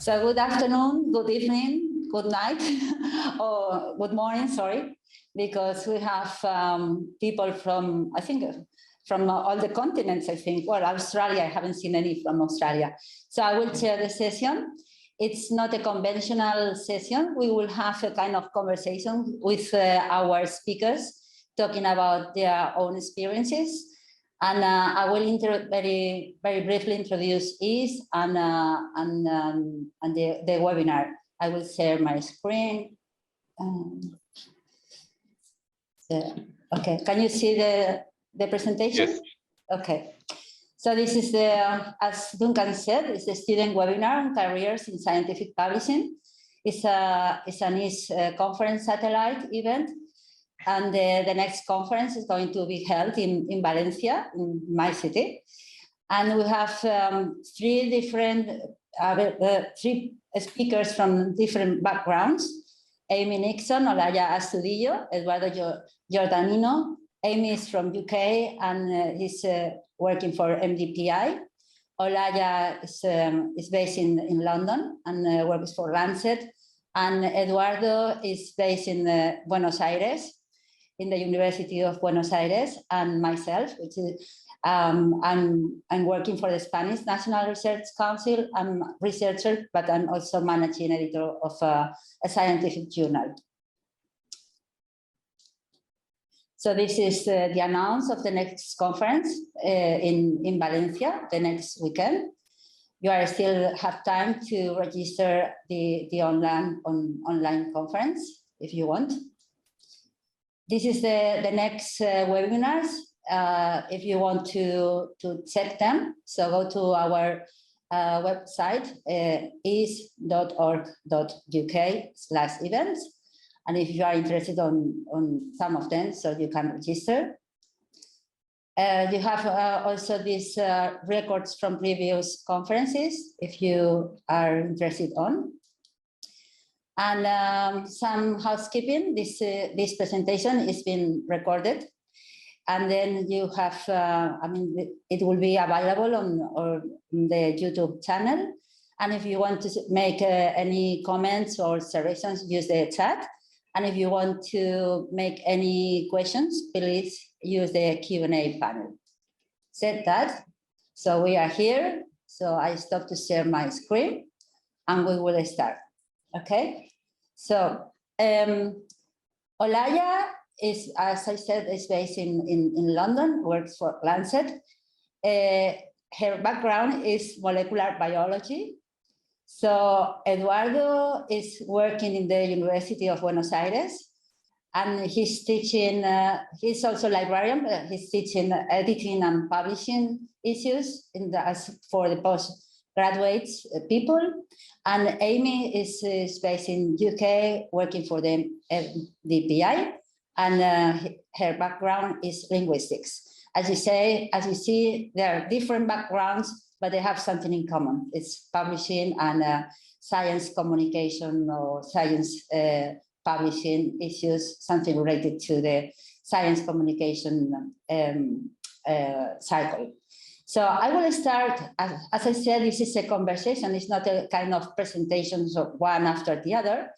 So good afternoon, good evening, good night, or good morning, sorry, because we have people from, I think, from all the continents, I think. Well, Australia, I haven't seen any from Australia. So I will chair the session. It's not a conventional session. We will have a kind of conversation with our speakers, talking about their own experiences. And I will very briefly introduce Is and the webinar. I will share my screen. Okay, can you see the presentation? Yes. Okay. So this is as Duncan said, it's a student webinar on careers in scientific publishing. It's an IS conference satellite event. And the next conference is going to be held in Valencia, in my city. And we have three speakers from different backgrounds. Aimee Nixon, Olaya Astudillo, Eduardo Giordanino. Aimee is from UK and he's working for MDPI. Olaya is based in London and works for Lancet. And Eduardo is based in Buenos Aires, in the University of Buenos Aires, and myself, which is, I'm working for the Spanish National Research Council. I'm a researcher, but I'm also managing editor of a scientific journal. So this is the announce of the next conference in Valencia, the next weekend. You are still have time to register the online conference if you want. This is the next webinars. If you want to check them, so go to our website, is.org.uk/events. And if you are interested on some of them, so you can register. You have also these records from previous conferences, if you are interested on. And some housekeeping, this presentation is being recorded. And then you have, it will be available on the YouTube channel. And if you want to make any comments or observations, use the chat. And if you want to make any questions, please use the Q&A panel. Said that, so we are here. So I stop to share my screen and we will start. Okay, so Olaya is, as I said, is based in London, works for Lancet. Her background is molecular biology. So Eduardo is working in the University of Buenos Aires, and he's teaching, he's also a librarian, but he's teaching editing and publishing issues for the postgraduates people. And Aimee is based in UK, working for the MDPI, and her background is linguistics. As you see, there are different backgrounds, but they have something in common. It's publishing and science communication or science publishing issues, something related to the science communication cycle. So I will start, as I said, this is a conversation. It's not a kind of presentations of one after the other.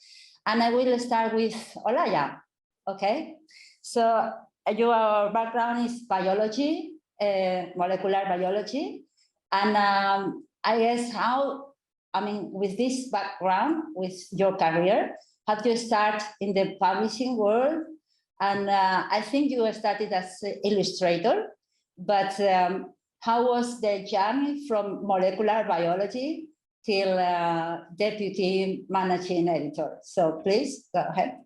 And I will start with Olaya, okay? So your background is biology, molecular biology. And I guess with this background, with your career, how do you start in the publishing world? And I think you started as an illustrator, but how was the journey from molecular biology till deputy managing editor? So please go ahead.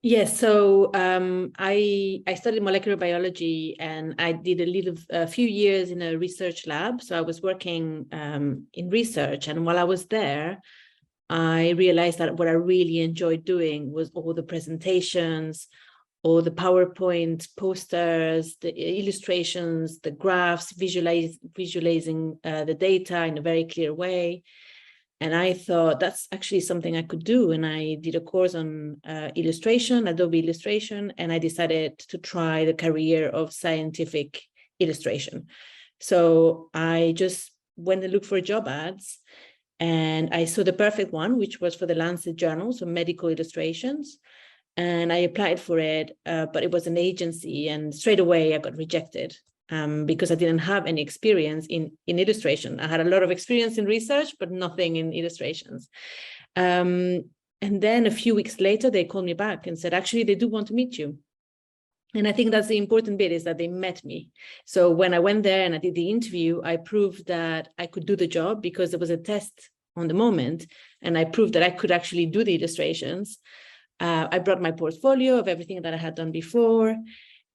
Yes, so I studied molecular biology and I did a few years in a research lab. So I was working in research, and while I was there, I realized that what I really enjoyed doing was all the presentations, all the PowerPoint posters, the illustrations, the graphs, visualizing the data in a very clear way. And I thought that's actually something I could do. And I did a course on illustration, Adobe Illustration, and I decided to try the career of scientific illustration. So I just went and looked for job ads, And I saw the perfect one, which was for the Lancet journal, so medical illustrations. And I applied for it, but it was an agency, and straight away I got rejected because I didn't have any experience in illustration. I had a lot of experience in research, but nothing in illustrations. And then a few weeks later, they called me back and said, actually, they do want to meet you. And I think that's the important bit, is that they met me. So when I went there and I did the interview, I proved that I could do the job because there was a test on the moment, and I proved that I could actually do the illustrations. I brought my portfolio of everything that I had done before.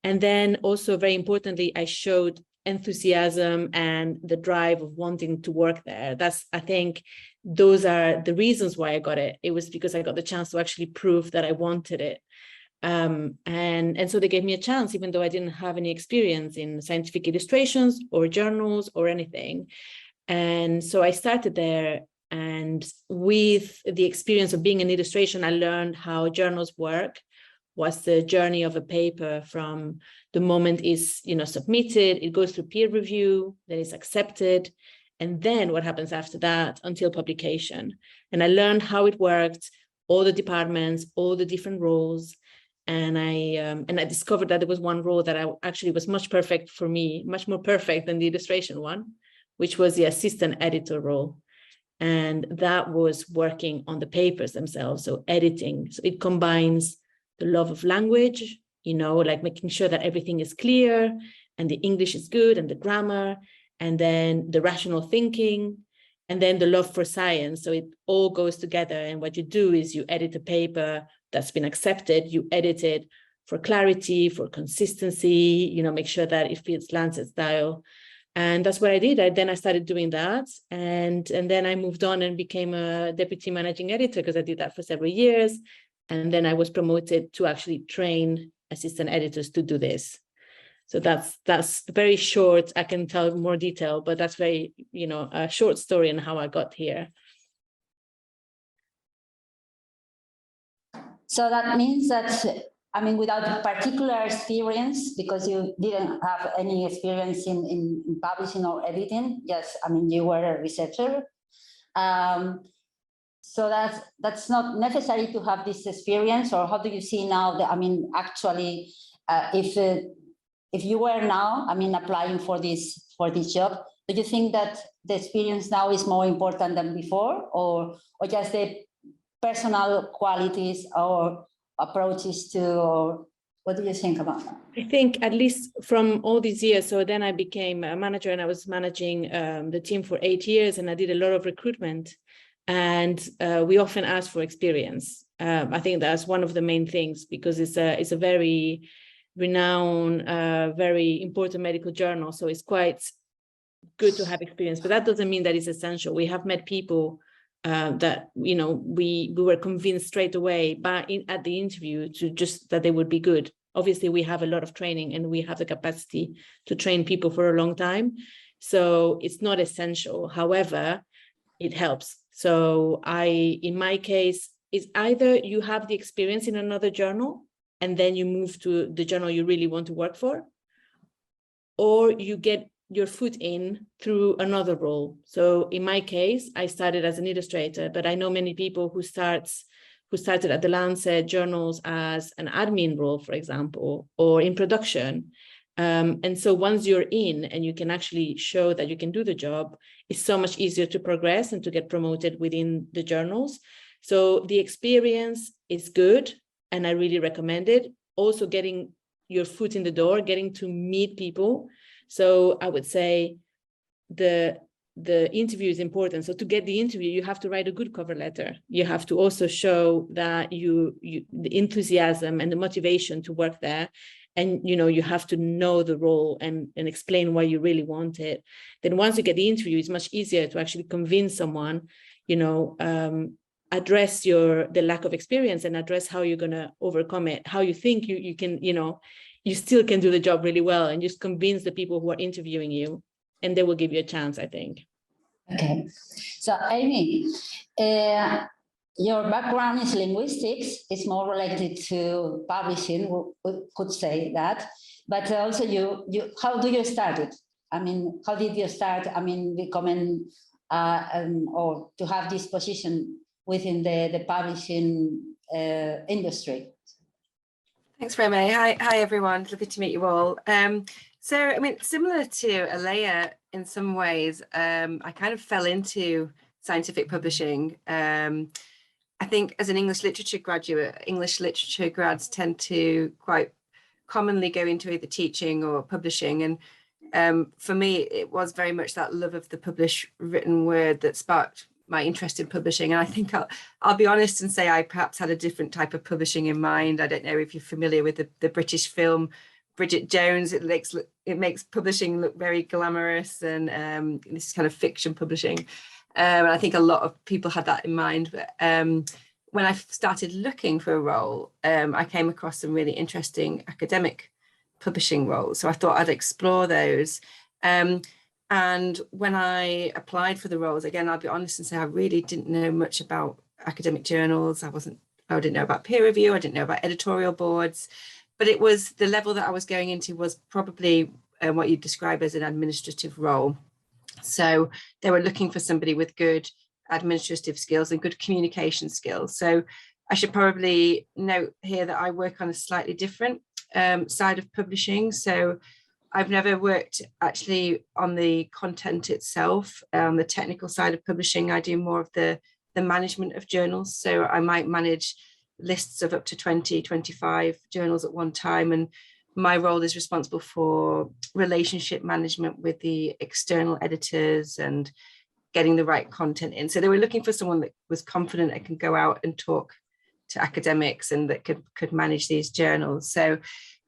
And then also, very importantly, I showed enthusiasm and the drive of wanting to work there. I think those are the reasons why I got it. It was because I got the chance to actually prove that I wanted it. And so they gave me a chance, even though I didn't have any experience in scientific illustrations or journals or anything. And so I started there, and with the experience of being in illustration, I learned how journals work, what's the journey of a paper from the moment is, submitted, it goes through peer review, then it's accepted, and then what happens after that until publication. And I learned how it worked, all the departments, all the different roles. And I discovered that there was one role that I actually was much perfect for me, much more perfect than the illustration one, which was the assistant editor role. And that was working on the papers themselves, so editing. So it combines the love of language, like making sure that everything is clear and the English is good and the grammar, and then the rational thinking, and then the love for science. So it all goes together. And what you do is you edit a paper that's been accepted, you edit it for clarity, for consistency, make sure that it fits Lancet style. And that's what I did. Then I started doing that. And then I moved on and became a deputy managing editor, because I did that for several years. And then I was promoted to actually train assistant editors to do this. So that's very short. I can tell more detail, but that's very, a short story on how I got here. So that means that, without particular experience, because you didn't have any experience in publishing or editing, yes, you were a researcher. So that's not necessary to have this experience. Or how do you see now that, actually, if you were now, applying for this job, do you think that the experience now is more important than before, or just the personal qualities or approaches to, or what do you think about that? I think, at least from all these years, so then I became a manager, and I was managing the team for 8 years, and I did a lot of recruitment, and we often ask for experience. I think that's one of the main things, because it's a very renowned, very important medical journal, so it's quite good to have experience, but that doesn't mean that it's essential. We have met people that we were convinced straight away at the interview to just that they would be good. Obviously, we have a lot of training, and we have the capacity to train people for a long time, so it's not essential. However, it helps. So in my case, it's either you have the experience in another journal and then you move to the journal you really want to work for, or you get your foot in through another role. So in my case, I started as an illustrator, but I know many people who started at the Lancet journals as an admin role, for example, or in production. And so once you're in and you can actually show that you can do the job, it's so much easier to progress and to get promoted within the journals. So the experience is good, and I really recommend it. Also, getting your foot in the door, getting to meet people. So I would say the interview is important. So to get the interview, you have to write a good cover letter. You have to also show that the enthusiasm and the motivation to work there. And, you have to know the role and explain why you really want it. Then once you get the interview, it's much easier to actually convince someone, address the lack of experience and address how you're going to overcome it, how you think you can, you still can do the job really well, and just convince the people who are interviewing you, and they will give you a chance, I think. Okay. So, Aimee, your background is linguistics. It's more related to publishing, we could say that. But also, how do you start it? How did you start? Becoming or to have this position within the publishing industry. Thanks, Reme. Hi, everyone. Lovely to meet you all. So, I mean, similar to Olaya in some ways, I kind of fell into scientific publishing. I think as an English literature graduate, English literature grads tend to quite commonly go into either teaching or publishing. And for me, it was very much that love of the published written word that sparked my interest in publishing. And I think I'll be honest and say I perhaps had a different type of publishing in mind. I don't know if you're familiar with the British film Bridget Jones. It makes publishing look very glamorous, and this kind of fiction publishing. And I think a lot of people had that in mind. But when I started looking for a role, I came across some really interesting academic publishing roles. So I thought I'd explore those. And when I applied for the roles, again, I'll be honest and say I really didn't know much about academic journals. I didn't know about peer review. I didn't know about editorial boards. But it was the level that I was going into was probably what you'd describe as an administrative role. So they were looking for somebody with good administrative skills and good communication skills. So I should probably note here that I work on a slightly different side of publishing. So I've never worked actually on the content itself, the technical side of publishing. I do more of the management of journals. So I might manage lists of up to 20, 25 journals at one time. And my role is responsible for relationship management with the external editors and getting the right content in. So they were looking for someone that was confident and can go out and talk to academics and that could manage these journals. So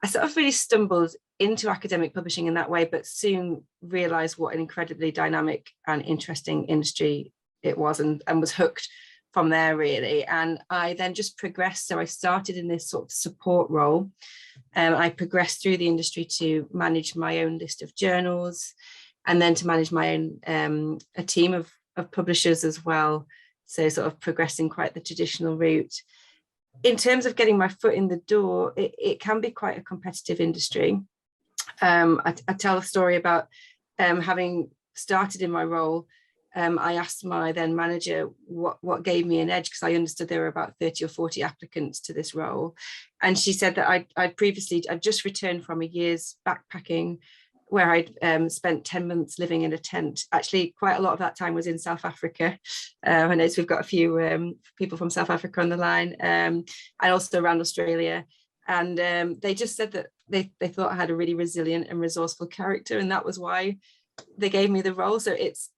I sort of really stumbled into academic publishing in that way, but soon realized what an incredibly dynamic and interesting industry it was, and was hooked from there really. And I then just progressed. So I started in this sort of support role. I progressed through the industry to manage my own list of journals, and then to manage my own a team of publishers as well. So sort of progressing quite the traditional route. In terms of getting my foot in the door, it can be quite a competitive industry. I tell a story about having started in my role. I asked my then manager what gave me an edge, because I understood there were about 30 or 40 applicants to this role. And she said that I'd just returned from a year's backpacking where I'd spent 10 months living in a tent. Actually, quite a lot of that time was in South Africa. I notice we've got a few people from South Africa on the line, and also around Australia. And they just said that they thought I had a really resilient and resourceful character, and that was why they gave me the role. So it's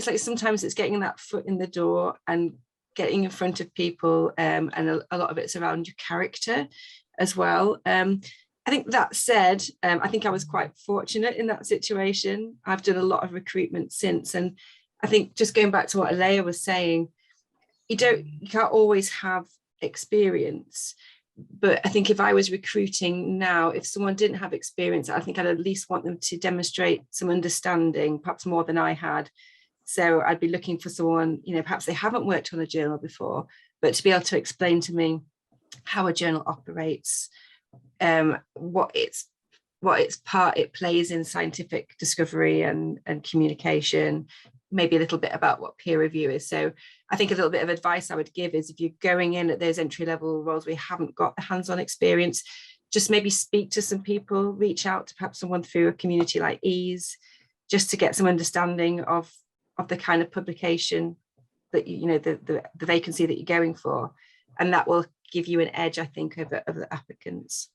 like sometimes it's getting that foot in the door and getting in front of people, and a lot of it's around your character as well. I think that said, I think I was quite fortunate in that situation. I've done a lot of recruitment since, and I think just going back to what Olaya was saying, you can't always have experience. But I think if I was recruiting now, if someone didn't have experience, I think I'd at least want them to demonstrate some understanding, perhaps more than I had. So I'd be looking for someone, perhaps they haven't worked on a journal before, but to be able to explain to me how a journal operates, what its part it plays in scientific discovery and communication, maybe a little bit about what peer review is. So I think a little bit of advice I would give is, if you're going in at those entry-level roles where you haven't got the hands-on experience, just maybe speak to some people, reach out to perhaps someone through a community like EASE, just to get some understanding of the kind of publication that the vacancy that you're going for, and that will give you an edge, I think, over the applicants.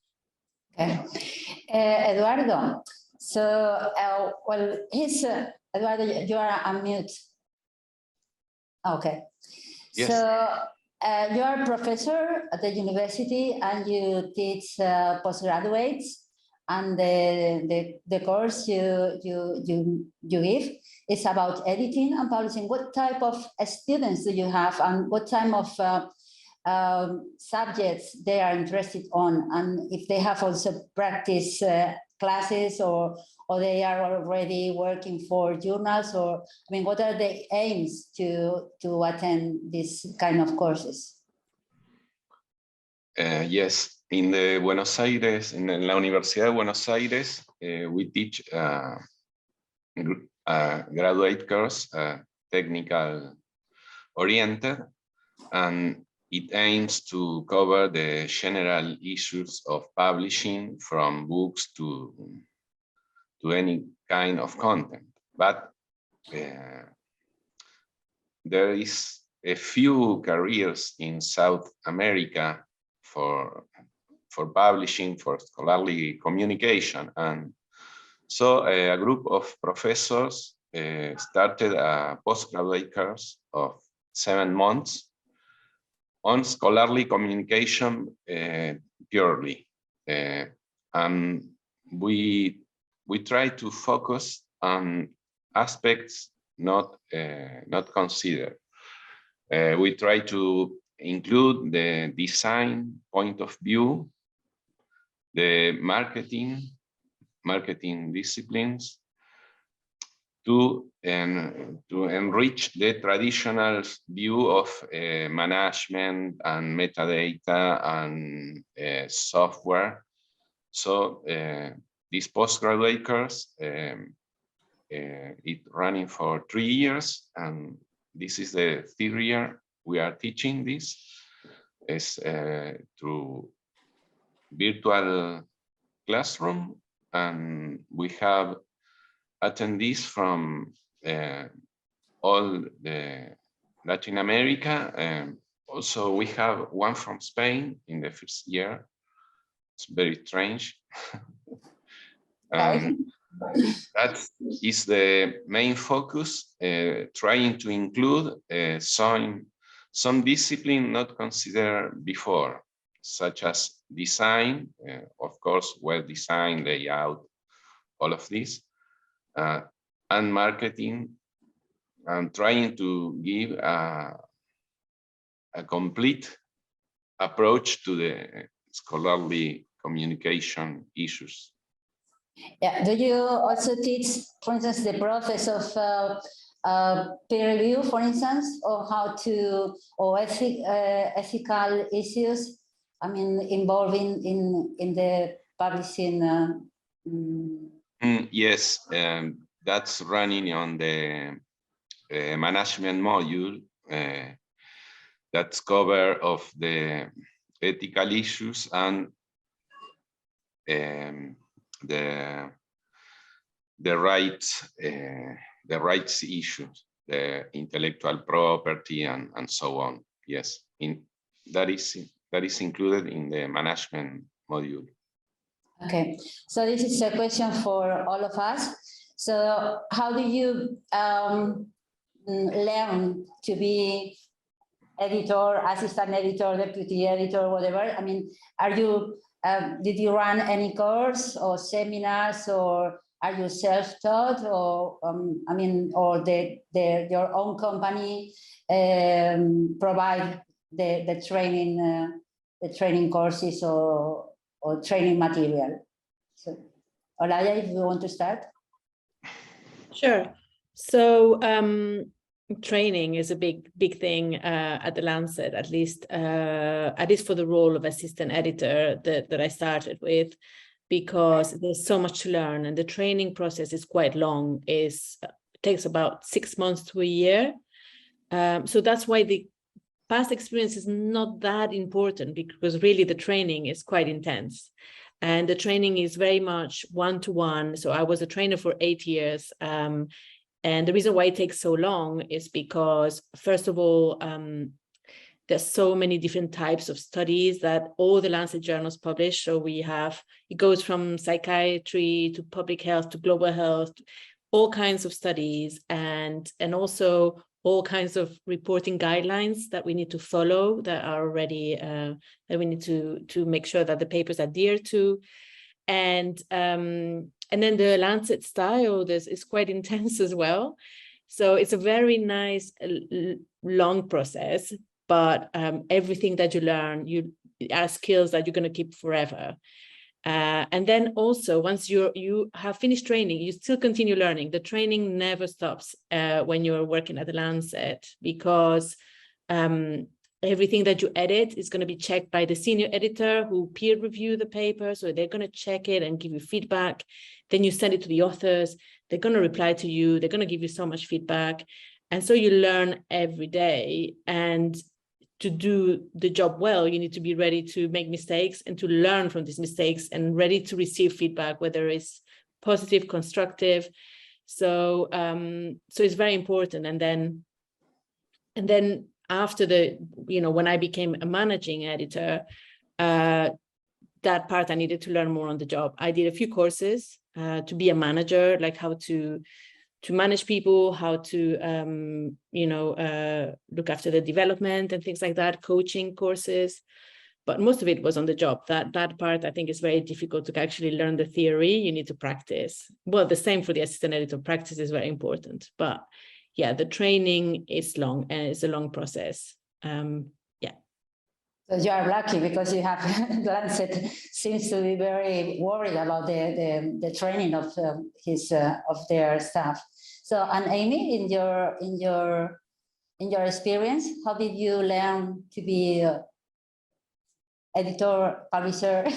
Okay, Eduardo. So, Eduardo, you are on mute. Okay. Yes. So you are a professor at the university and you teach postgraduates, and the course you give is about editing and publishing. What type of students do you have, and what type of subjects they are interested on, and if they have also practice classes or they are already working for journals, or what are the aims to attend this kind of courses? Yes, in the Buenos Aires, in la Universidad de Buenos Aires, we teach a graduate course technical oriented, and it aims to cover the general issues of publishing, from books to any kind of content. But there is a few careers in South America for publishing, for scholarly communication. And so a group of professors started a postgraduate course of 7 months on scholarly communication purely. And we try to focus on aspects not considered. We try to include the design point of view, the marketing disciplines, to enrich the traditional view of management and metadata and software. So this postgraduate course, it's running for 3 years, and this is the 3rd year we are teaching this. Is through virtual classroom, and we have attendees from all the Latin America. Also, we have one from Spain in the 1st year. It's very strange. That is the main focus, trying to include some discipline not considered before, such as design, of course, web design, layout, all of this, and marketing, and trying to give a complete approach to the scholarly communication issues. Yeah. Do you also teach, for instance, the process of peer review, for instance, or how to, or ethical issues? I mean, involving in the publishing. Yes, that's running on the management module. That's cover of the ethical issues and the rights issues, the intellectual property and so on. Yes, that is included in the management module. Okay, so this is a question for all of us. So how do you learn to be editor, assistant editor, deputy editor, whatever? I mean, are you did you run any course or seminars, or are you self-taught, or I mean, or your own company provide the training courses or training material? So, Olaya, if you want to start. Sure. So training is a big thing at the Lancet, at least for the role of assistant editor that I started with, because there's so much to learn, and the training process is quite long. It takes about 6 months to a year. So that's why the past experience is not that important, because really the training is quite intense. And the training is very much one-to-one. So I was a trainer for 8 years. And the reason why it takes so long is because, first of all, there's so many different types of studies that all the Lancet journals publish. So it goes from psychiatry to public health to global health, all kinds of studies, and also all kinds of reporting guidelines that we need to follow, that are already, that we need to make sure that the papers adhere to. And then the Lancet style is quite intense as well. So it's a very nice, long process, but everything that you learn, are skills that you're going to keep forever. And then also, once you have finished training, you still continue learning. The training never stops when you're working at the Lancet, because everything that you edit is going to be checked by the senior editor, who peer review the paper. So they're going to check it and give you feedback. Then you send it to the authors. They're going to reply to you. They're going to give you so much feedback. And so you learn every day, and to do the job well, you need to be ready to make mistakes and to learn from these mistakes and ready to receive feedback, whether it's positive, constructive. So so it's very important. And then after when I became a managing editor, that part I needed to learn more on the job. I did a few courses to be a manager, like how to manage people, how to look after the development and things like that, coaching courses. But most of it was on the job. That part I think is very difficult to actually learn the theory. You need to practice. Well, the same for the assistant editor. Practice is very important. But yeah, the training is long, and it's a long process. So you are lucky because you have Lancet seems to be very worried about the training of their staff. So, and Aimee, in your experience, how did you learn to be editor, publisher?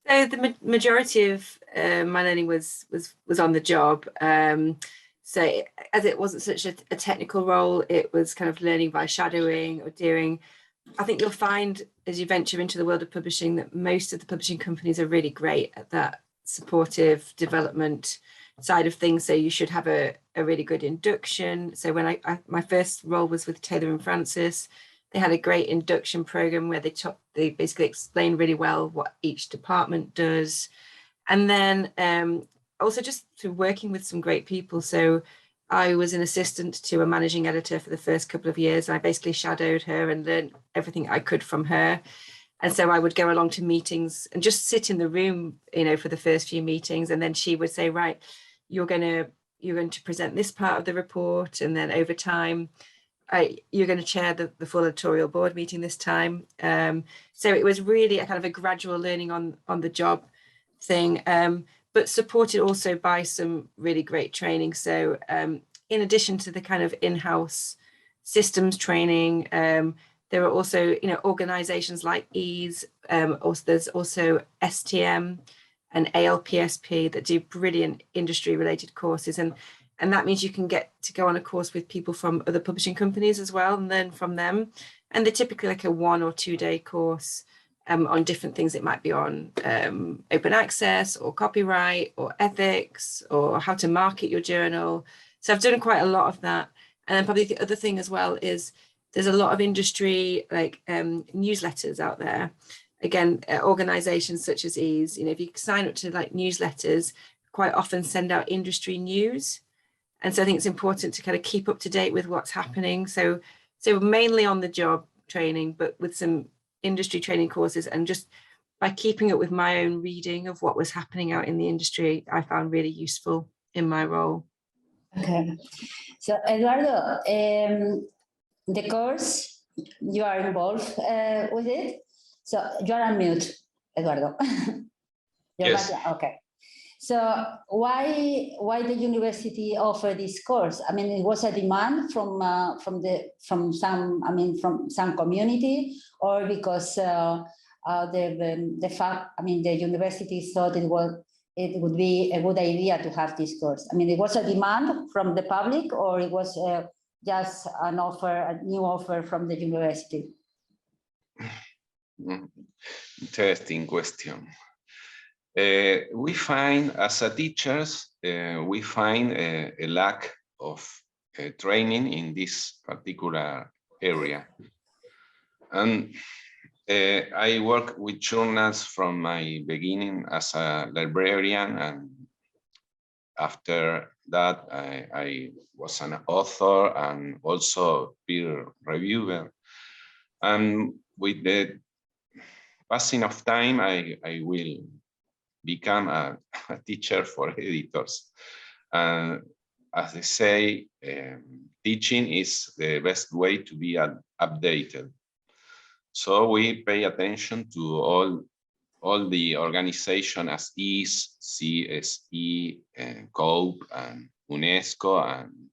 So the majority of my learning was on the job. So as it wasn't such a technical role, it was kind of learning by shadowing or doing. I think you'll find as you venture into the world of publishing that most of the publishing companies are really great at that supportive development side of things. So you should have a really good induction. So when my first role was with Taylor and Francis, they had a great induction program where they basically explained really well what each department does. And then also just through working with some great people. So I was an assistant to a managing editor for the first couple of years. I basically shadowed her and learned everything I could from her. And so I would go along to meetings and just sit in the room, for the first few meetings. And then she would say, right, you're going to present this part of the report. And then over time, you're going to chair the full editorial board meeting this time. So it was really a kind of a gradual learning on the job thing. But supported also by some really great training. So in addition to the kind of in-house systems training, there are also, organizations like EASE, there's also STM and ALPSP that do brilliant industry-related courses. And that means you can get to go on a course with people from other publishing companies as well and learn from them. And they're typically like a 1 or 2 day course on different things. It might be on open access or copyright or ethics or how to market your journal. So I've done quite a lot of that. And then probably the other thing as well is there's a lot of industry like newsletters out there. Again, organizations such as EASE, if you sign up to like newsletters, quite often send out industry news. And so I think it's important to kind of keep up to date with what's happening. So mainly on the job training, but with some industry training courses, and just by keeping up with my own reading of what was happening out in the industry, I found really useful in my role. Okay. So Eduardo, the course, you are involved with it. So you are on mute, Eduardo. Yes. Okay. So why the university offer this course? I mean, it was a demand from some community, or because the fact, the university thought it would be a good idea to have this course. I mean, it was a demand from the public, or it was just an offer, a new offer from the university? Interesting question. We find, as a teachers, we find a lack of training in this particular area. And I work with journals from my beginning as a librarian, and after that I was an author and also peer reviewer. And with the passing of time, I will become a teacher for editors. As they say, teaching is the best way to be updated. So we pay attention to all the organization as EASE, CSE, and COPE, and UNESCO. And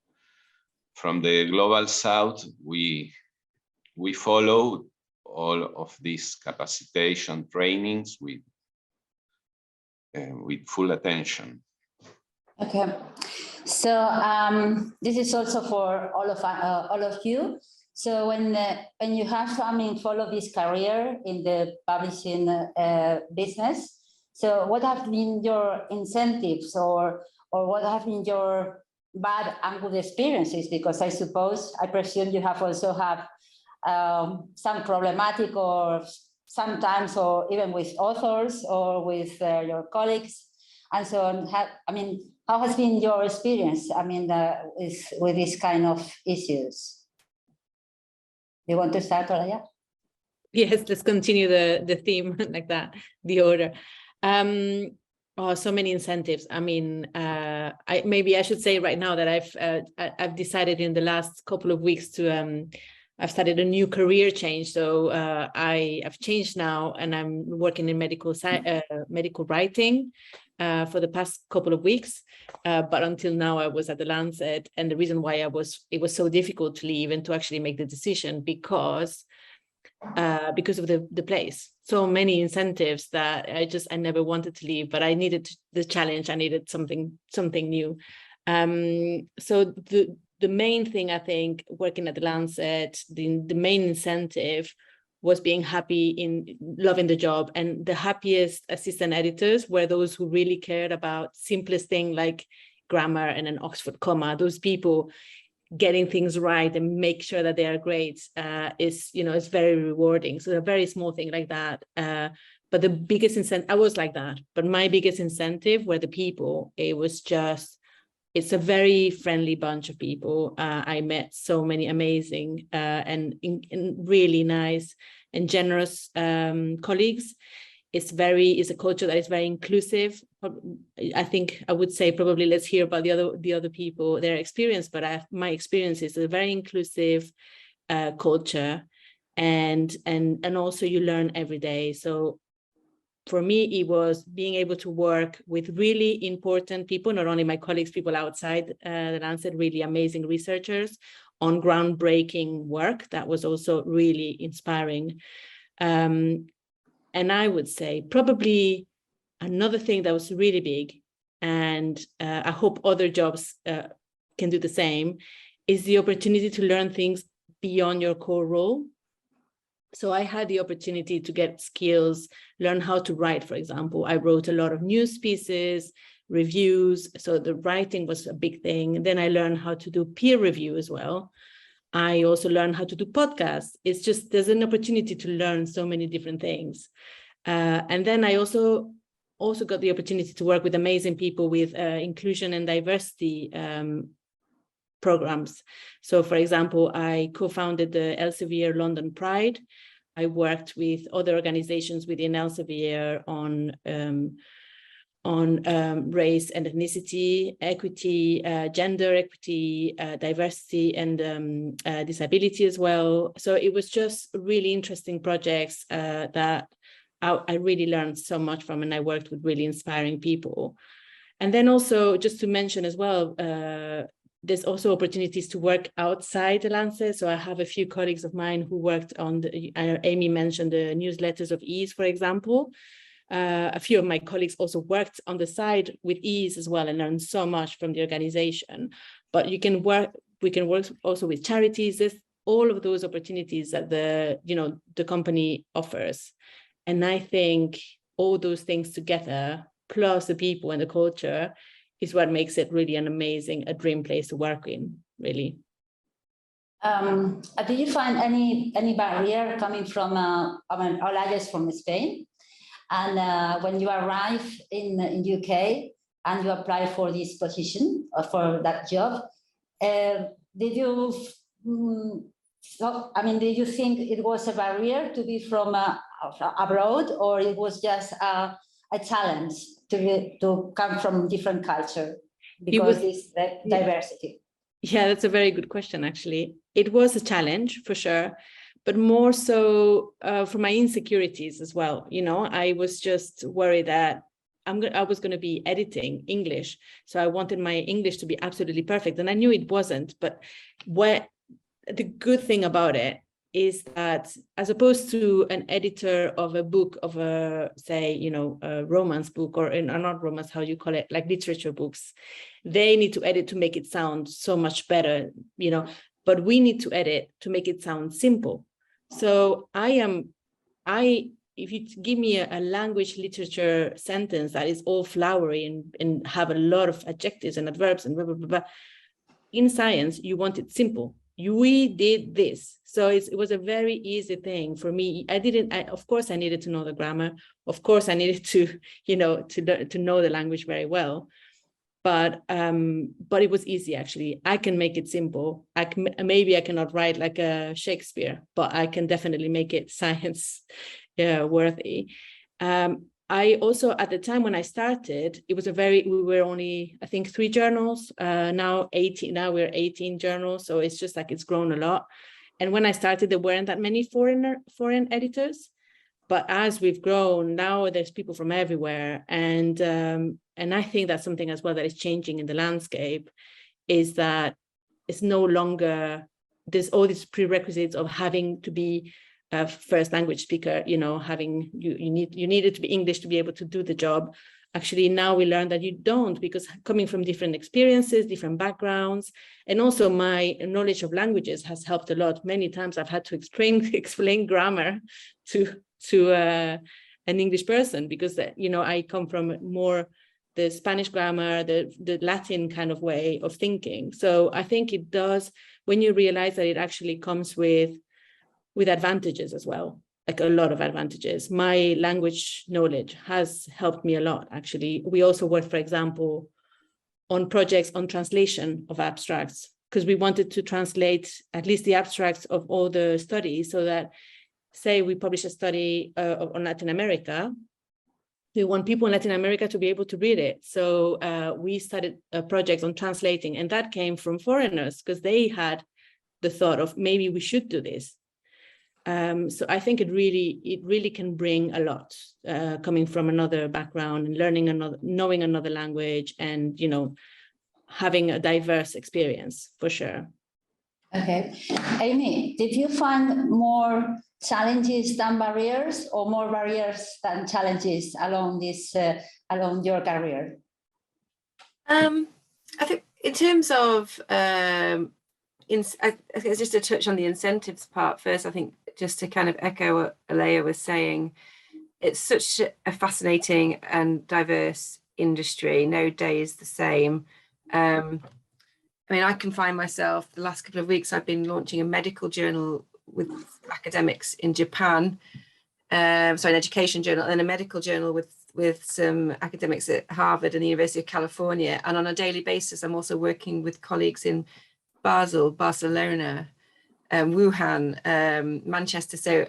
from the Global South, we follow all of these capacitation trainings with full attention. Okay, so this is also for all of you. So when you have, follow this career in the publishing business, so what have been your incentives, or what have been your bad and good experiences? Because I presume you have also have some problematic, or sometimes, or even with authors or with your colleagues and so on. How has been your experience, with this kind of issues? You want to start, Olaya? Yes, let's continue the theme like that, the order. Oh, so many incentives. Maybe I should say right now that I've decided in the last couple of weeks to I've started a new career change. So I've changed now, and I'm working in medical writing for the past couple of weeks. But until now, I was at the Lancet, and the reason why it was so difficult to leave and to actually make the decision because of the place. So many incentives that I never wanted to leave, but I needed the challenge. I needed something new. So the main thing, I think, working at the Lancet, the main incentive was being happy, in loving the job. And the happiest assistant editors were those who really cared about simplest thing like grammar and an Oxford comma. Those people getting things right and make sure that they are great is very rewarding. So a very small thing like that. But the biggest incentive, I was like that, but my biggest incentive were the people. It's a very friendly bunch of people. I met so many amazing and really nice and generous colleagues. It's a culture that is very inclusive. I think I would say probably let's hear about the other people, their experience, but my experience is a very inclusive culture, and also you learn every day. So for me, it was being able to work with really important people, not only my colleagues, people outside the Lancet, really amazing researchers on groundbreaking work that was also really inspiring. And I would say probably another thing that was really big, and I hope other jobs can do the same, is the opportunity to learn things beyond your core role. So I had the opportunity to get skills, learn how to write, for example. I wrote a lot of news pieces, reviews, so the writing was a big thing. And then I learned how to do peer review as well. I also learned how to do podcasts. It's just, there's an opportunity to learn so many different things. And then I also got the opportunity to work with amazing people with inclusion and diversity programs. So, for example, I co-founded the Elsevier London Pride. I worked with other organizations within Elsevier on race and ethnicity, equity, gender equity, diversity, and disability as well. So it was just really interesting projects that I really learned so much from, and I worked with really inspiring people. And then also, just to mention as well, there's also opportunities to work outside the Lancet. So I have a few colleagues of mine who worked on Aimee mentioned the newsletters of EASE, for example. A few of my colleagues also worked on the side with EASE as well and learned so much from the organization. But we can work also with charities. There's all of those opportunities that the company offers. And I think all those things together, plus the people and the culture, is what makes it really a dream place to work in, really. Did you find any barrier coming from, Olaya is from Spain, and when you arrive in UK and you apply for this position or for that job, did you think it was a barrier to be from abroad, or it was just a challenge to come from different culture because it's diversity? Yeah, that's a very good question, actually. It was a challenge for sure, but more so for my insecurities as well. I was just worried that I was going to be editing English, so I wanted my English to be absolutely perfect, and I knew it wasn't. But the good thing about it is that as opposed to an editor of a book of a, say, a romance book, or not romance, how you call it, like literature books, they need to edit to make it sound so much better, but we need to edit to make it sound simple. So if you give me a language literature sentence that is all flowery and have a lot of adjectives and adverbs and blah, blah, blah, blah, in science, you want it simple. We did this. So it was a very easy thing for me. Of course, I needed to know the grammar. Of course, I needed to, to know the language very well. But it was easy, actually. I can make it simple. Maybe I cannot write like a Shakespeare, but I can definitely make it science worthy. I also, at the time when I started, we were only, I think, 3 journals, now we're 18 journals. So it's just like, it's grown a lot. And when I started, there weren't that many foreign editors, but as we've grown, now there's people from everywhere. And I think that's something as well that is changing in the landscape, is that it's no longer, there's all these prerequisites of having to be a first language speaker, you needed to be English to be able to do the job. Actually, now we learn that you don't, because coming from different experiences, different backgrounds, and also my knowledge of languages has helped a lot. Many times I've had to explain grammar to an English person, because I come from more the Spanish grammar, the Latin kind of way of thinking. So I think it does, when you realize that it actually comes with advantages as well, like a lot of advantages. My language knowledge has helped me a lot, actually. We also worked, for example, on projects on translation of abstracts, because we wanted to translate at least the abstracts of all the studies, so that, say, we publish a study on Latin America, we want people in Latin America to be able to read it. So we started a project on translating, and that came from foreigners, because they had the thought of, maybe we should do this. So I think it really can bring a lot, coming from another background and knowing another language, and having a diverse experience, for sure. Okay, Aimee, did you find more challenges than barriers, or more barriers than challenges along your career? I think in terms of I guess just to touch on the incentives part first, I think just to kind of echo what Olaya was saying, it's such a fascinating and diverse industry. No day is the same. I can find myself, the last couple of weeks, I've been launching a medical journal with academics in Japan, an education journal, and a medical journal with some academics at Harvard and the University of California. And on a daily basis, I'm also working with colleagues in Basel, Barcelona, Wuhan, Manchester. So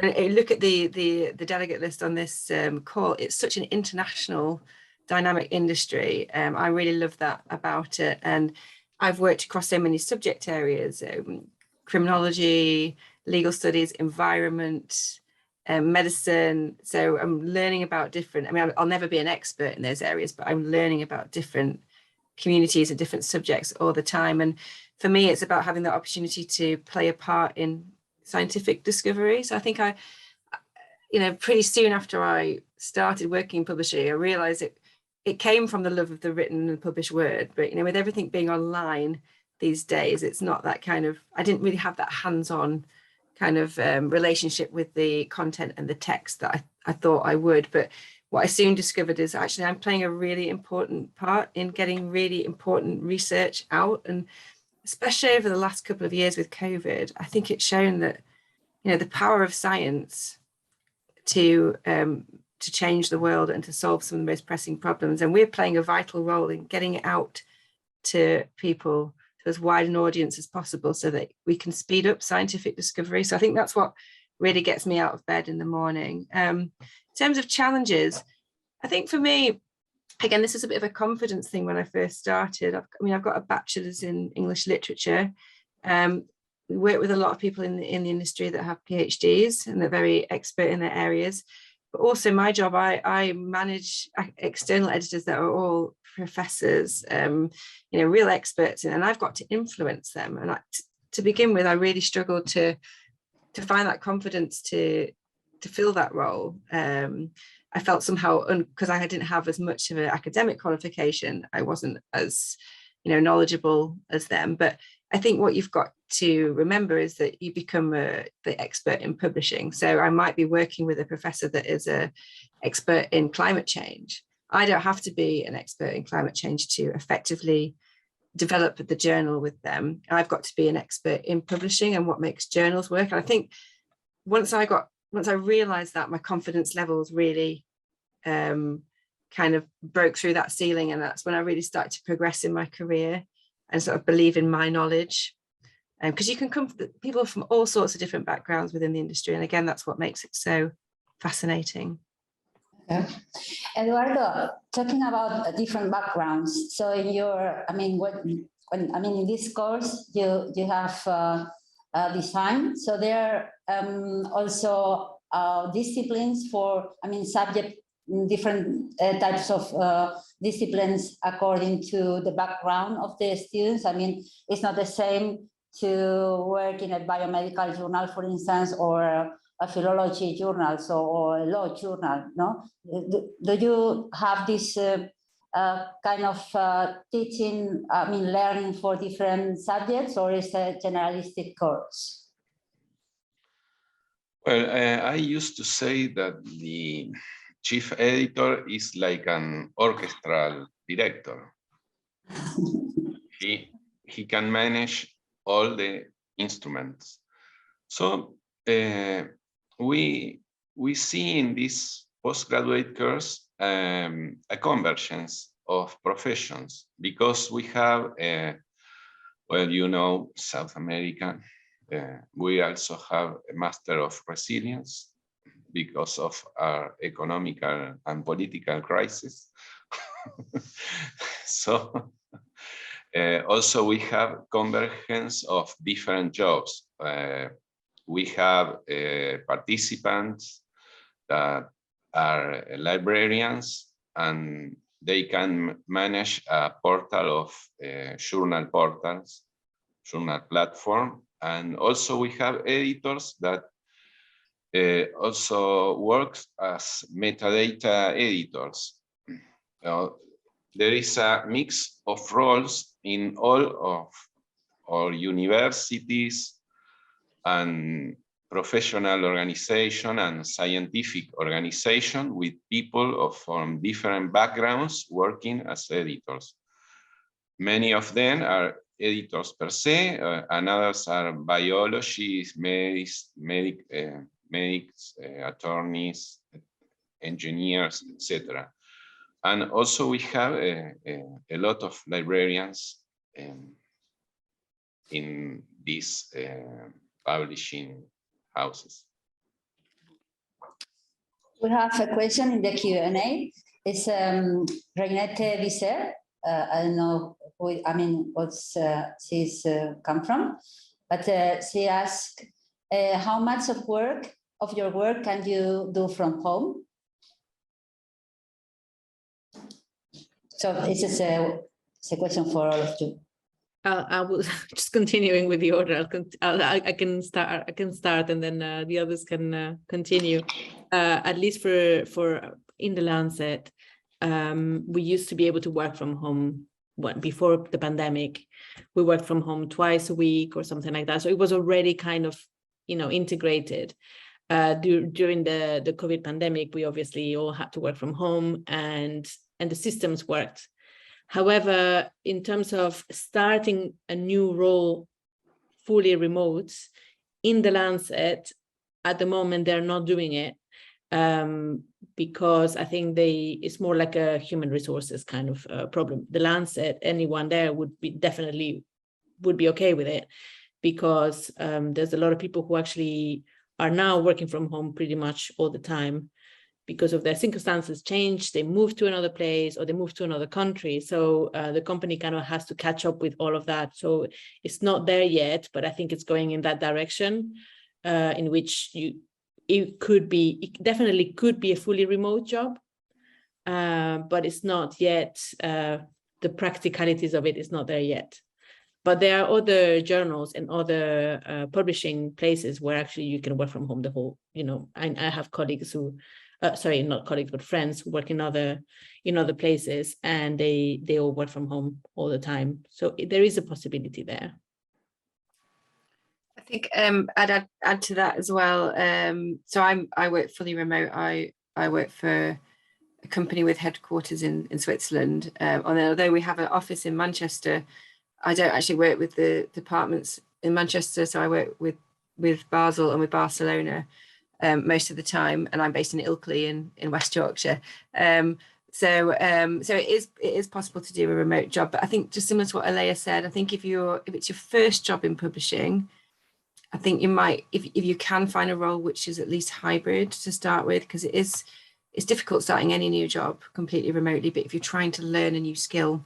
look at the delegate list on this call. It's such an international dynamic industry. I really love that about it. And I've worked across so many subject areas, criminology, legal studies, environment, medicine. So I'm learning about different, I'll never be an expert in those areas, but I'm learning about different communities and different subjects all the time. And for me, it's about having the opportunity to play a part in scientific discovery. So I think pretty soon after I started working in publishing, I realized it came from the love of the written and published word. But, with everything being online these days, it's not that kind of, I didn't really have that hands-on kind of relationship with the content and the text that I thought I would. But what I soon discovered is actually I'm playing a really important part in getting really important research out. And especially over the last couple of years with COVID, I think it's shown that, the power of science to change the world and to solve some of the most pressing problems. And we're playing a vital role in getting it out to people, to as wide an audience as possible, so that we can speed up scientific discovery. So I think that's what really gets me out of bed in the morning. In terms of challenges, I think for me, again, this is a bit of a confidence thing when I first started. I've got a bachelor's in English literature. We work with a lot of people in the industry that have PhDs and they're very expert in their areas. But also my job, I manage external editors that are all professors, real experts, and I've got to influence them. And to begin with, I really struggled to find that confidence to fill that role. I felt somehow, because I didn't have as much of an academic qualification, I wasn't as, knowledgeable as them. But I think what you've got to remember is that you become the expert in publishing. So I might be working with a professor that is an expert in climate change. I don't have to be an expert in climate change to effectively develop the journal with them. I've got to be an expert in publishing and what makes journals work. And I think once I realized that, my confidence levels really kind of broke through that ceiling, and that's when I really started to progress in my career and sort of believe in my knowledge. Because you can come from people from all sorts of different backgrounds within the industry, and again, that's what makes it so fascinating. Okay. Eduardo, talking about different backgrounds. So in your, in this course, you have design. So there are also disciplines for, subject, different types of disciplines according to the background of the students. It's not the same to work in a biomedical journal, for instance, or a philology journal, or a law journal, no? Do you have this kind of teaching, learning for different subjects, or is it a generalistic course? Well, I used to say that the chief editor is like an orchestral director. He can manage all the instruments. So we see in this postgraduate course a convergence of professions, because we have, South America. We also have a Master of Resilience because of our economical and political crisis. So also we have convergence of different jobs. We have participants that are librarians, and they can manage a portal of journal portals, journal platform. And also we have editors that also works as metadata editors. There is a mix of roles in all of our universities and professional organization and scientific organization, with people from different backgrounds working as editors. Many of them are editors per se, and others are biologists, medics, attorneys, engineers, etc. And also we have a lot of librarians in these publishing houses. We have a question in the Q&A. It's Renate Visser. I don't know who, what's she's come from, but she asked, how much of your work can you do from home? So this is a question for all of you. I will just continuing with the order. I can start, and then the others can continue. At least for in the Lancet, we used to be able to work from home. Before the pandemic, we worked from home twice a week or something like that. So it was already kind of, integrated. During the COVID pandemic, we obviously all had to work from home, and the systems worked. However, in terms of starting a new role fully remote in the Lancet, at the moment, they're not doing it because I think it's more like a human resources kind of problem. The Lancet, anyone there would be okay with it, because there's a lot of people who actually are now working from home pretty much all the time, because of their circumstances change, they move to another place or they move to another country. So the company kind of has to catch up with all of that. So it's not there yet, but I think it's going in that direction, in which it definitely could be a fully remote job, but it's not yet, the practicalities of it is not there yet. But there are other journals and other publishing places where actually you can work from home the whole, I have colleagues who, sorry, not colleagues, but friends who work in other places, and they all work from home all the time. So there is a possibility there. I think I'd add to that as well. So I work fully remote. I work for a company with headquarters in Switzerland. Although we have an office in Manchester, I don't actually work with the departments in Manchester. So I work with Basel and with Barcelona most of the time, and I'm based in Ilkley in West Yorkshire. So it is possible to do a remote job. But I think just similar to what Olaya said, I think if it's your first job in publishing, I think you might, if you can find a role which is at least hybrid to start with, because it's difficult starting any new job completely remotely. But if you're trying to learn a new skill,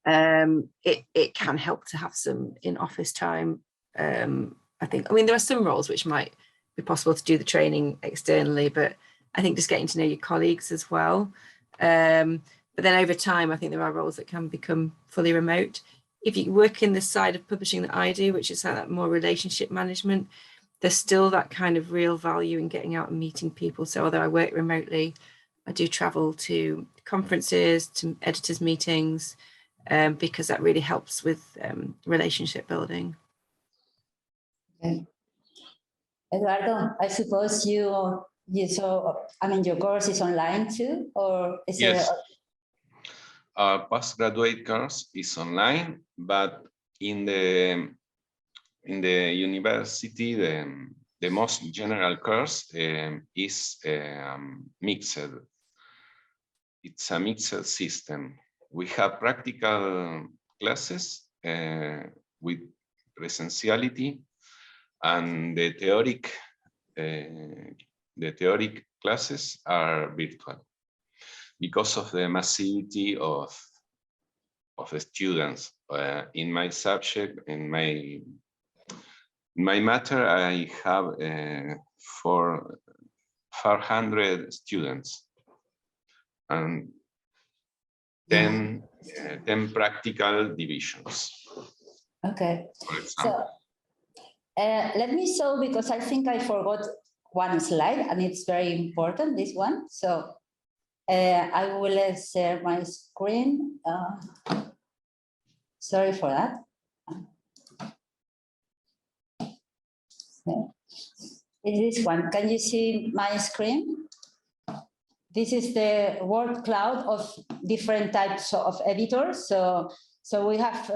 it can help to have some in-office time. I mean, there are some roles which might be possible to do the training externally, but I think just getting to know your colleagues as well. But then over time, I think there are roles that can become fully remote. If you work in the side of publishing that I do, which is that more relationship management, there's still that kind of real value in getting out and meeting people. So although I work remotely, I do travel to conferences, to editors' meetings, because that really helps with relationship building. Okay. Eduardo, I suppose you saw, I mean, your course is online too, or is Yes. it? Our postgraduate course is online, but in the university, the most general course is mixed. It's a mixed system. We have practical classes with presentiality, and the theoric classes are virtual, because of the massivity of the students. In my subject, in my matter, I have 400 students and 10 practical divisions. Okay. For example. So let me show, because I think I forgot one slide, and it's very important, this one. So I will share my screen. Sorry for that. Is this one? Can you see my screen? This is the word cloud of different types of editors. So we have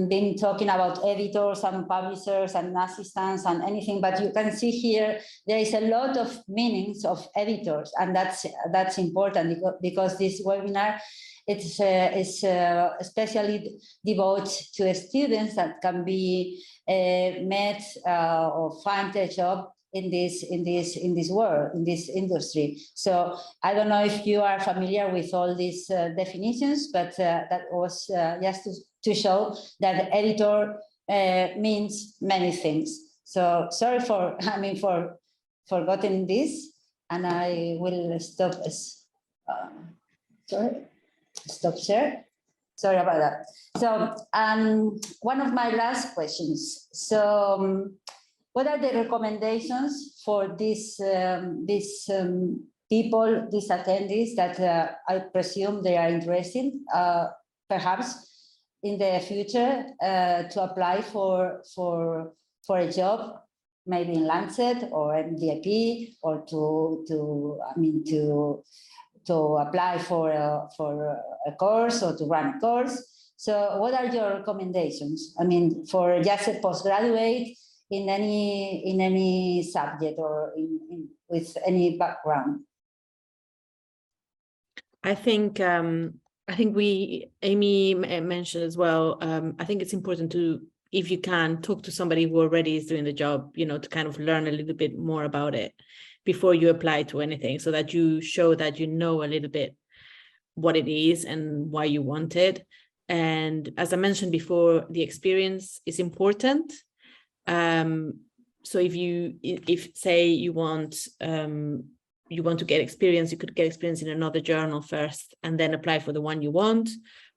been talking about editors and publishers and assistants and anything, but you can see here there is a lot of meanings of editors, and that's important, because this webinar is especially devoted to students that can be met or find a job in this world, in this industry. So I don't know if you are familiar with all these definitions, but that was just to show that editor means many things. So sorry for forgetting this, and I will stop. Stop share. Sorry about that. So one of my last questions. So what are the recommendations for these people, these attendees that I presume they are interested, perhaps in the future, to apply for a job, maybe in Lancet or MDIP, or to apply for a course or to run a course. So what are your recommendations? I mean, for just a postgraduate in any subject or with any background? I think Aimee mentioned as well, I think it's important to, if you can, talk to somebody who already is doing the job, to kind of learn a little bit more about it before you apply to anything, so that you show that you know a little bit what it is and why you want it. And as I mentioned before, the experience is important. So if say you want you want to get experience, you could get experience in another journal first and then apply for the one you want.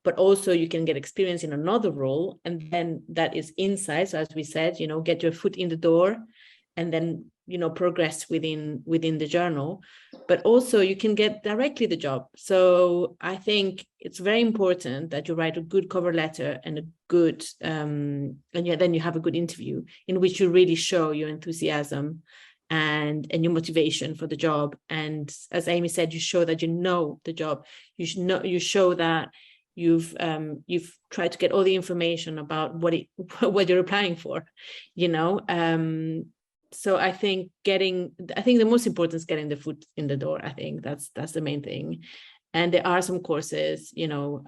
But also you can get experience in another role, and then that is inside. So as we said, get your foot in the door and then, progress within the journal. But also you can get directly the job. So I think it's very important that you write a good cover letter and a good, then you have a good interview in which you really show your enthusiasm and your motivation for the job. And as Aimee said, you show that you know the job. You show that you've tried to get all the information about what you're applying for, So I think the most important is getting the foot in the door. I think that's the main thing. And there are some courses,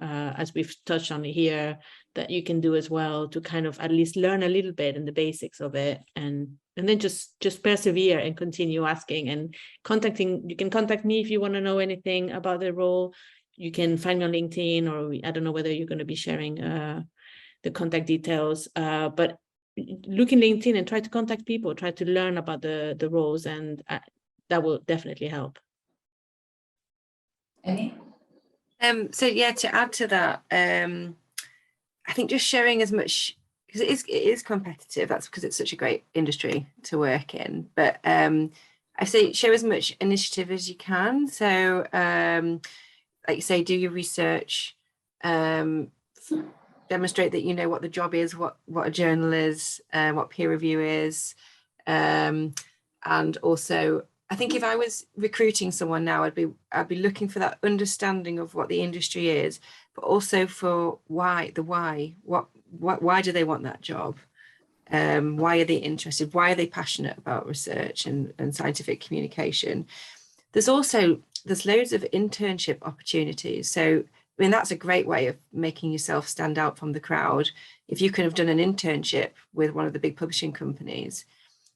as we've touched on here, that you can do as well to kind of at least learn a little bit in the basics of it, and then just persevere and continue asking and contacting. You can contact me if you want to know anything about the role. You can find me on LinkedIn, or I don't know whether you're going to be sharing the contact details, but look in LinkedIn and try to contact people, try to learn about the roles, and that will definitely help. Aimee? So yeah, to add to that, I think just sharing as much, because it is competitive. That's because it's such a great industry to work in. But I say show as much initiative as you can. So like you say, do your research, demonstrate that you know what the job is, what a journal is, what peer review is, and also I think if I was recruiting someone now, I'd be looking for that understanding of what the industry is, but also for why do they want that job? Why are they interested? Why are they passionate about research and scientific communication? There's loads of internship opportunities. So, I mean, that's a great way of making yourself stand out from the crowd. If you could have done an internship with one of the big publishing companies,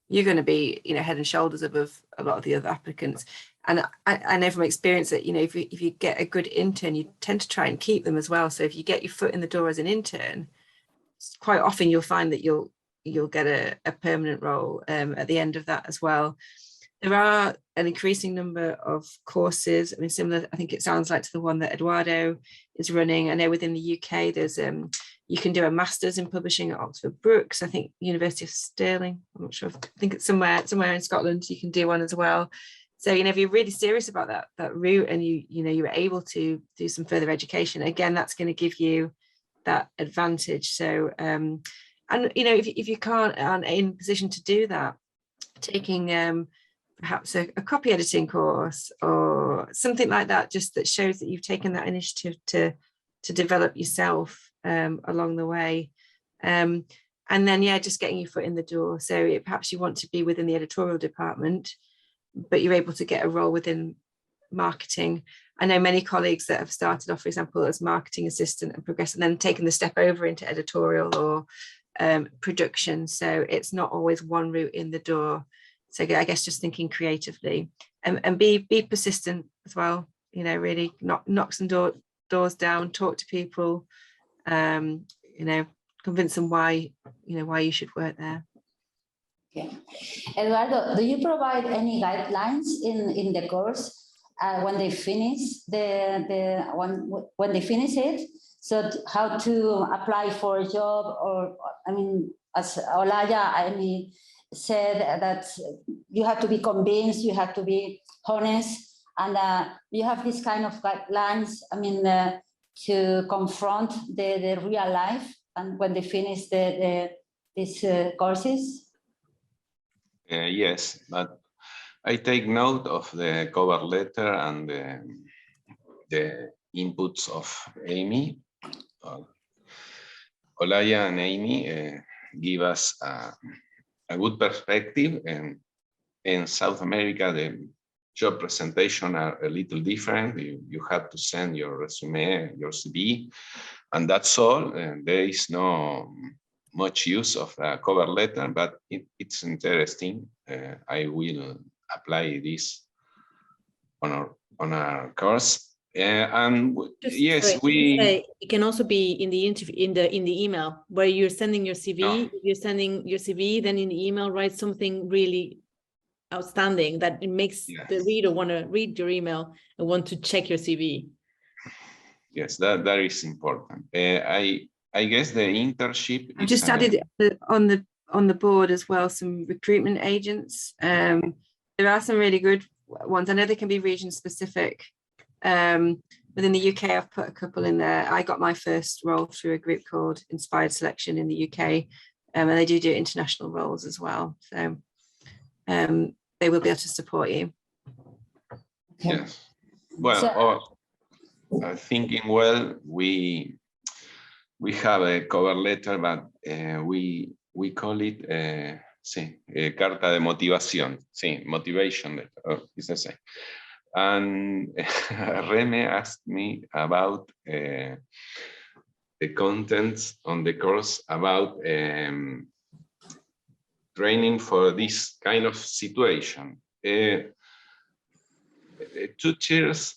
you're going to be, head and shoulders above a lot of the other applicants. And I know from experience that, if you get a good intern, you tend to try and keep them as well. So if you get your foot in the door as an intern, quite often you'll find that you'll get a permanent role at the end of that as well. There are an increasing number of courses. I mean, similar, I think it sounds like to the one that Eduardo is running. I know within the UK, there's you can do a master's in publishing at Oxford Brookes. I think University of Stirling. I'm not sure. I think it's somewhere in Scotland. You can do one as well. So if you're really serious about that route, and you're able to do some further education, again, that's going to give you that advantage. So and if you aren't in a position to do that, taking perhaps a copy editing course or something like that, just that shows that you've taken that initiative to develop yourself along the way, and then just getting your foot in the door. So perhaps you want to be within the editorial department, but you're able to get a role within marketing. I know many colleagues that have started off, for example, as marketing assistant and progressed and then taken the step over into editorial or production. So it's not always one route in the door. So I guess just thinking creatively and be persistent as well. Really knock some doors down, talk to people, convince them why you should work there. Okay. Eduardo, do you provide any guidelines in the course when they finish when they finish it? So how to apply for a job, or as Olaya said, that you have to be convinced, you have to be honest, and you have this kind of guidelines. To confront the real life, and when they finish these courses. Yes, but I take note of the cover letter and the inputs of Aimee. Olaya and Aimee give us a good perspective, and in South America, the job presentation are a little different. You have to send your resume, your CV, and that's all. And there is no much use of a cover letter, but it's interesting. I will apply this on our course. And yes, it can also be in the interview, in the email where you're sending your CV. No. If you're sending your CV, then in the email write something really outstanding that it makes Yes. the reader want to read your email and want to check your CV. Yes, that is important. I guess the internship. I've just added on the board as well some recruitment agents. There are some really good ones. I know they can be region specific. Within the UK, I've put a couple in there. I got my first role through a group called Inspired Selection in the UK, and they do international roles as well. So they will be able to support you. Yes. Well, thinking well, we have a cover letter, but we call it carta de motivación. Sí, motivation letter. It's the same. And Reme asked me about the contents on the course about training for this kind of situation. 2 tiers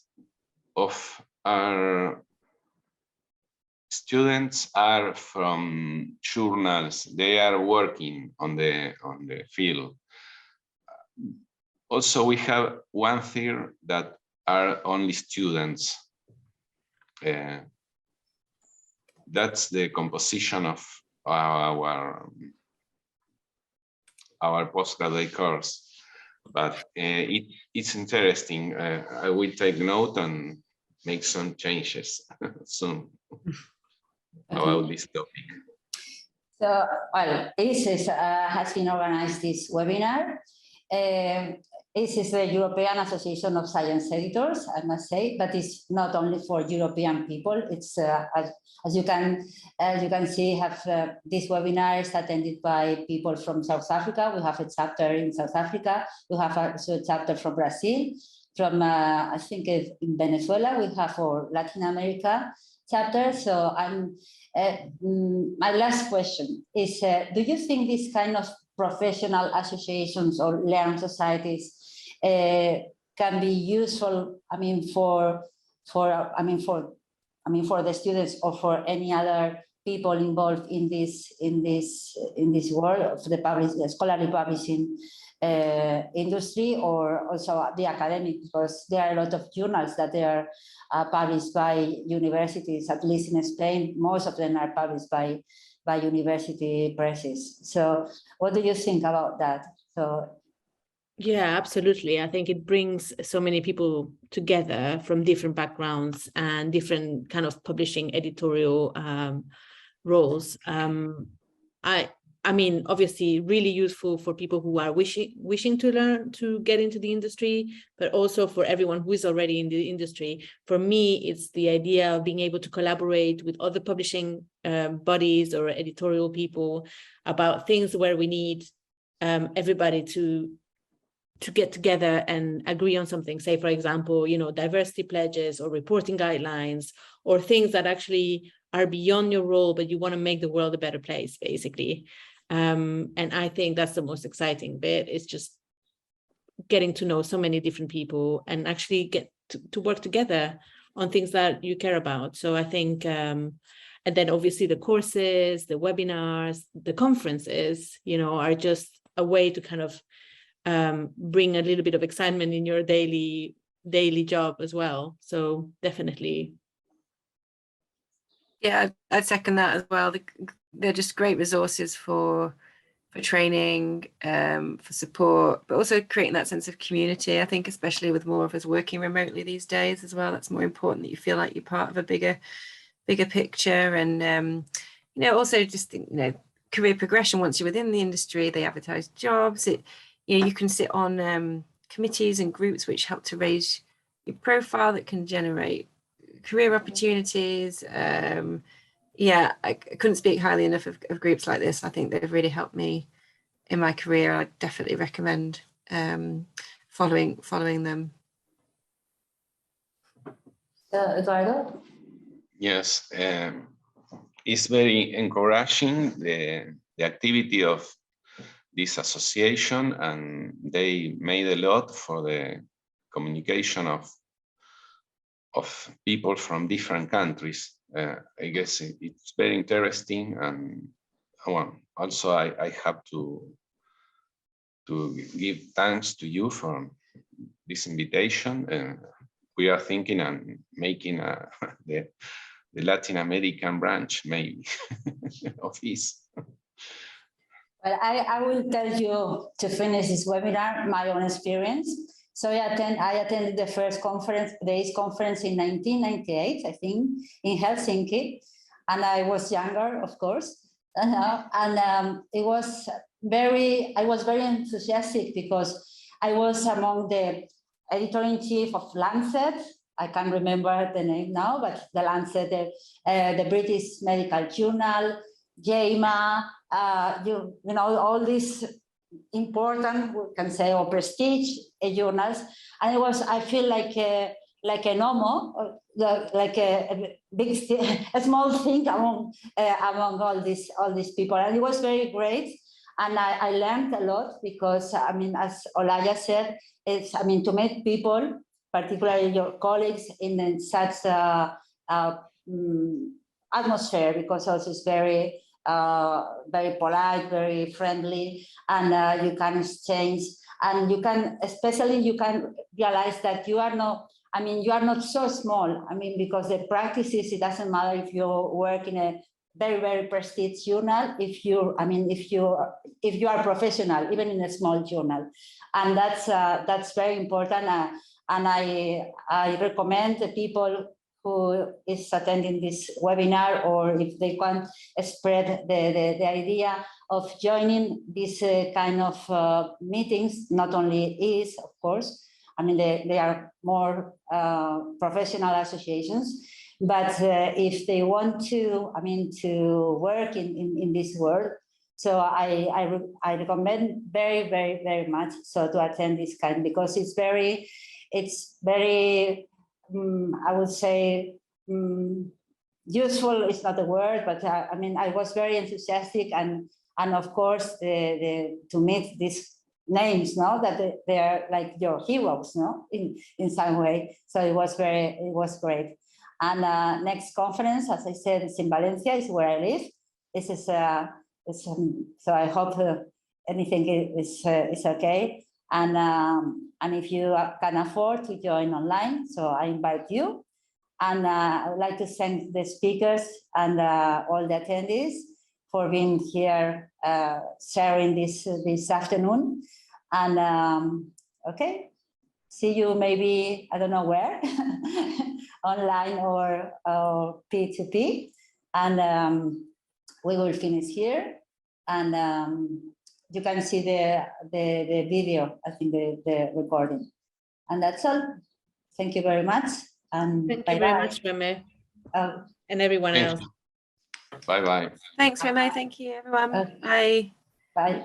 of our students are from journals. They are working on the field. Also, we have 1/3 that are only students. That's the composition of our postgraduate course. But it's interesting. I will take note and make some changes soon about this topic. So, well, ICES has been organized this webinar. ICES is the European Association of Science Editors, I must say, but it's not only for European people. It's as you can see, this webinar is attended by people from South Africa. We have a chapter in South Africa. We have also a chapter from Brazil. From I think in Venezuela, we have our Latin America chapter. So my last question is: do you think this kind of professional associations or learned societies can be useful? I mean, for the students or for any other people involved in this world of the scholarly publishing industry, or also the academic, because there are a lot of journals that they are published by universities, at least in Spain. Most of them are published by university presses. So what do you think about that? Yeah, absolutely. I think it brings so many people together from different backgrounds and different kind of publishing editorial roles. I mean, obviously really useful for people who are wishing to learn to get into the industry, but also for everyone who is already in the industry. For me, it's the idea of being able to collaborate with other publishing bodies or editorial people about things where we need everybody to get together and agree on something. Say, for example, diversity pledges or reporting guidelines, or things that actually are beyond your role, but you want to make the world a better place, basically. And I think that's the most exciting bit, is just getting to know so many different people and actually get to work together on things that you care about. So I think, and then obviously the courses, the webinars, the conferences, are just a way to kind of bring a little bit of excitement in your daily job as well. So definitely. Yeah, I'd second that as well. They're just great resources for training, for support, but also creating that sense of community. I think especially with more of us working remotely these days as well, that's more important, that you feel like you're part of a bigger picture. And also just career progression. Once you're within the industry, they advertise jobs. You can sit on committees and groups which help to raise your profile, that can generate career opportunities. Yeah, I couldn't speak highly enough of groups like this. I think they've really helped me in my career. I definitely recommend following them. Eduardo? Yes, it's very encouraging, the activity of this association, and they made a lot for the communication of people from different countries. I guess it's very interesting, and also I have to to give thanks to you for this invitation. We are thinking and making the Latin American branch, maybe, of this. Well, I will tell you, to finish this webinar, my own experience. So I attended the first conference, the ACE conference in 1998, I think, in Helsinki. And I was younger, of course. I was very enthusiastic because I was among the editor-in-chief of Lancet. I can't remember the name now, but the Lancet, the British Medical Journal, JAMA, you know, all these important, we can say, or prestige journals. And I feel like a nomo, like a big, a small thing among all these people. And it was very great. And I learned a lot because, I mean, as Olaya said, it's, I mean, to meet people, particularly your colleagues, in such atmosphere, because also it's very polite, very friendly, and you can exchange, and you can, especially you can realize that you are not, I mean, you are not so small. I mean, because the practices, it doesn't matter if you work in a very, very prestigious journal, if you are professional, even in a small journal. And that's very important. And I recommend the people who is attending this webinar, or if they can spread the idea of joining this kind of meetings, not only is, of course, I mean, they are more professional associations, but if they want to, I mean, to work in this world, so I recommend very, very, very much so to attend this kind, because it's very, I would say, useful is not a word, but I mean, I was very enthusiastic, and of course, to meet these names, no, that they are like your heroes, no, in some way. So it was great. And next conference, as I said, is in Valencia, is where I live. This is so I hope anything is okay. And if you can afford to join online, so I invite you. And I would like to thank the speakers and all the attendees for being here, sharing this afternoon. And okay, see you maybe, I don't know where, online or P2P. And we will finish here. And you can see the video, I think the recording. And that's all. Thank you very much. And thank you very much, Reme, and everyone else. Bye-bye. Thanks, Reme. Thank you, everyone. Bye. Bye.